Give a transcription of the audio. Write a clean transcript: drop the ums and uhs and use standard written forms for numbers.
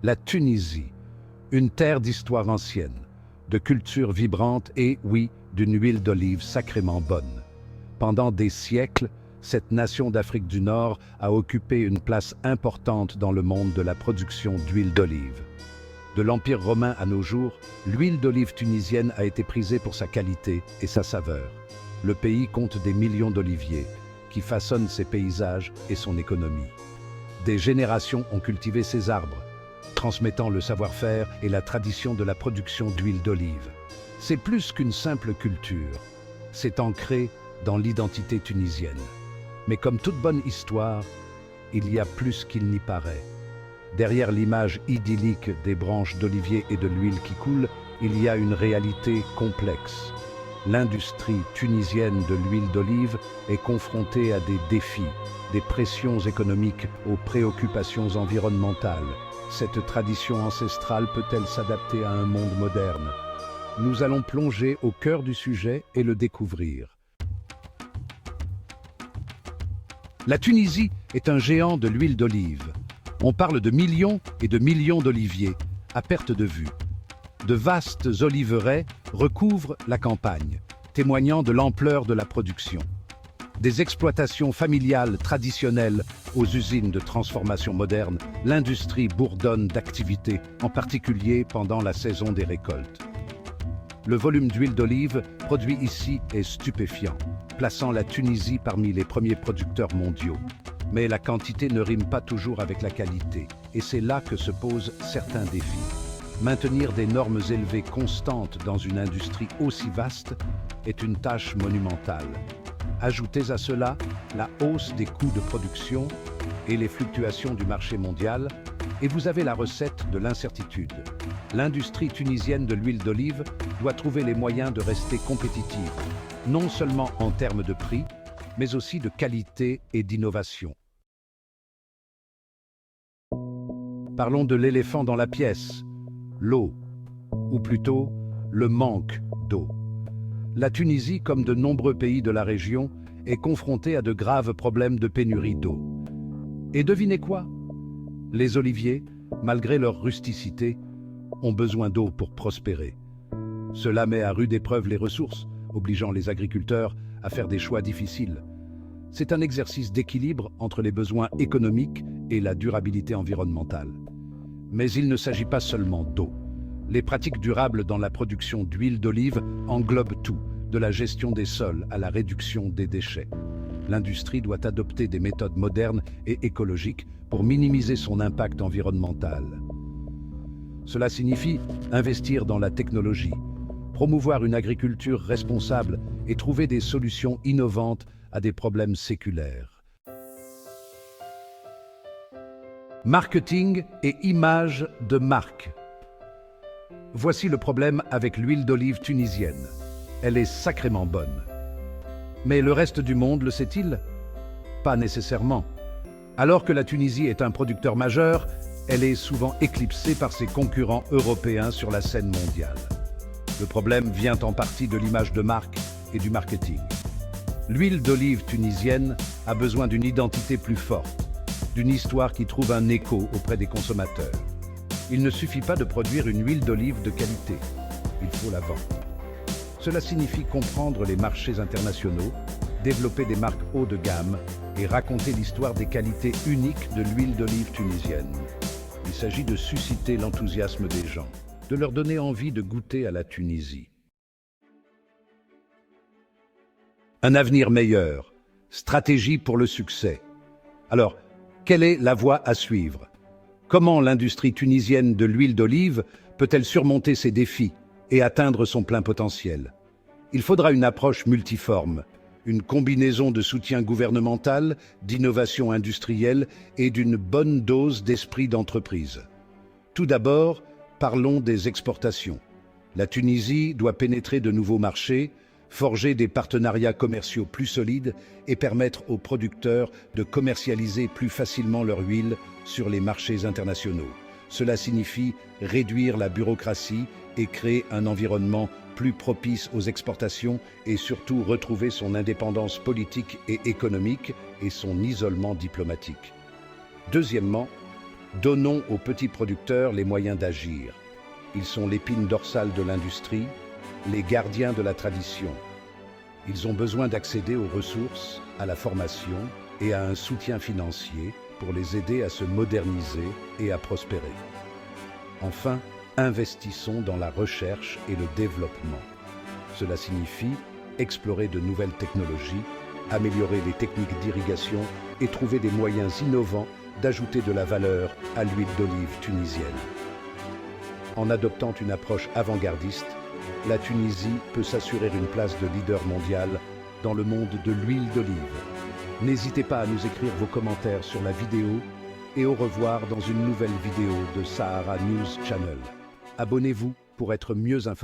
La Tunisie, une terre d'histoire ancienne, de culture vibrante et, oui, d'une huile d'olive sacrément bonne. Pendant des siècles, cette nation d'Afrique du Nord a occupé une place importante dans le monde de la production d'huile d'olive. De l'Empire romain à nos jours, l'huile d'olive tunisienne a été prisée pour sa qualité et sa saveur. Le pays compte des millions d'oliviers qui façonnent ses paysages et son économie. Des générations ont cultivé ces arbres, transmettant le savoir-faire et la tradition de la production d'huile d'olive. C'est plus qu'une simple culture, c'est ancré dans l'identité tunisienne. Mais comme toute bonne histoire, il y a plus qu'il n'y paraît. Derrière l'image idyllique des branches d'olivier et de l'huile qui coule, il y a une réalité complexe. L'industrie tunisienne de l'huile d'olive est confrontée à des défis, des pressions économiques aux préoccupations environnementales. Cette tradition ancestrale peut-elle s'adapter à un monde moderne? Nous allons plonger au cœur du sujet et le découvrir. La Tunisie est un géant de l'huile d'olive. On parle de millions et de millions d'oliviers, à perte de vue. De vastes oliveraies recouvrent la campagne, témoignant de l'ampleur de la production. Des exploitations familiales traditionnelles aux usines de transformation moderne, l'industrie bourdonne d'activité, en particulier pendant la saison des récoltes. Le volume d'huile d'olive produit ici est stupéfiant, plaçant la Tunisie parmi les premiers producteurs mondiaux. Mais la quantité ne rime pas toujours avec la qualité, et c'est là que se posent certains défis. Maintenir des normes élevées constantes dans une industrie aussi vaste est une tâche monumentale. Ajoutez à cela la hausse des coûts de production et les fluctuations du marché mondial, et vous avez la recette de l'incertitude. L'industrie tunisienne de l'huile d'olive doit trouver les moyens de rester compétitive, non seulement en termes de prix, mais aussi de qualité et d'innovation. Parlons de l'éléphant dans la pièce, l'eau, ou plutôt le manque d'eau. La Tunisie, comme de nombreux pays de la région, est confrontée à de graves problèmes de pénurie d'eau. Et devinez quoi? Les oliviers, malgré leur rusticité, ont besoin d'eau pour prospérer. Cela met à rude épreuve les ressources, obligeant les agriculteurs à faire des choix difficiles. C'est un exercice d'équilibre entre les besoins économiques et la durabilité environnementale. Mais il ne s'agit pas seulement d'eau. Les pratiques durables dans la production d'huile d'olive englobent tout, de la gestion des sols à la réduction des déchets. L'industrie doit adopter des méthodes modernes et écologiques pour minimiser son impact environnemental. Cela signifie investir dans la technologie, promouvoir une agriculture responsable et trouver des solutions innovantes à des problèmes séculaires. Marketing et image de marque. Voici le problème avec l'huile d'olive tunisienne. Elle est sacrément bonne. Mais le reste du monde le sait-il? Pas nécessairement. Alors que la Tunisie est un producteur majeur, elle est souvent éclipsée par ses concurrents européens sur la scène mondiale. Le problème vient en partie de l'image de marque et du marketing. L'huile d'olive tunisienne a besoin d'une identité plus forte, d'une histoire qui trouve un écho auprès des consommateurs. Il ne suffit pas de produire une huile d'olive de qualité, il faut la vendre. Cela signifie comprendre les marchés internationaux, développer des marques haut de gamme et raconter l'histoire des qualités uniques de l'huile d'olive tunisienne. Il s'agit de susciter l'enthousiasme des gens, de leur donner envie de goûter à la Tunisie. Un avenir meilleur, stratégie pour le succès. Alors, quelle est la voie à suivre? Comment l'industrie tunisienne de l'huile d'olive peut-elle surmonter ces défis et atteindre son plein potentiel? Il faudra une approche multiforme, une combinaison de soutien gouvernemental, d'innovation industrielle et d'une bonne dose d'esprit d'entreprise. Tout d'abord, parlons des exportations. La Tunisie doit pénétrer de nouveaux marchés, forger des partenariats commerciaux plus solides et permettre aux producteurs de commercialiser plus facilement leur huile sur les marchés internationaux. Cela signifie réduire la bureaucratie et créer un environnement plus propice aux exportations et surtout retrouver son indépendance politique et économique et son isolement diplomatique. Deuxièmement, Donnons aux petits producteurs les moyens d'agir. Ils sont l'épine dorsale de l'industrie, les gardiens de la tradition. Ils ont besoin d'accéder aux ressources, à la formation et à un soutien financier pour les aider à se moderniser et à prospérer. Enfin, investissons dans la recherche et le développement. Cela signifie explorer de nouvelles technologies, améliorer les techniques d'irrigation et trouver des moyens innovants d'ajouter de la valeur à l'huile d'olive tunisienne. En adoptant une approche avant-gardiste, la Tunisie peut s'assurer une place de leader mondial dans le monde de l'huile d'olive. N'hésitez pas à nous écrire vos commentaires sur la vidéo et au revoir dans une nouvelle vidéo de Sahara News Channel. Abonnez-vous pour être mieux informé.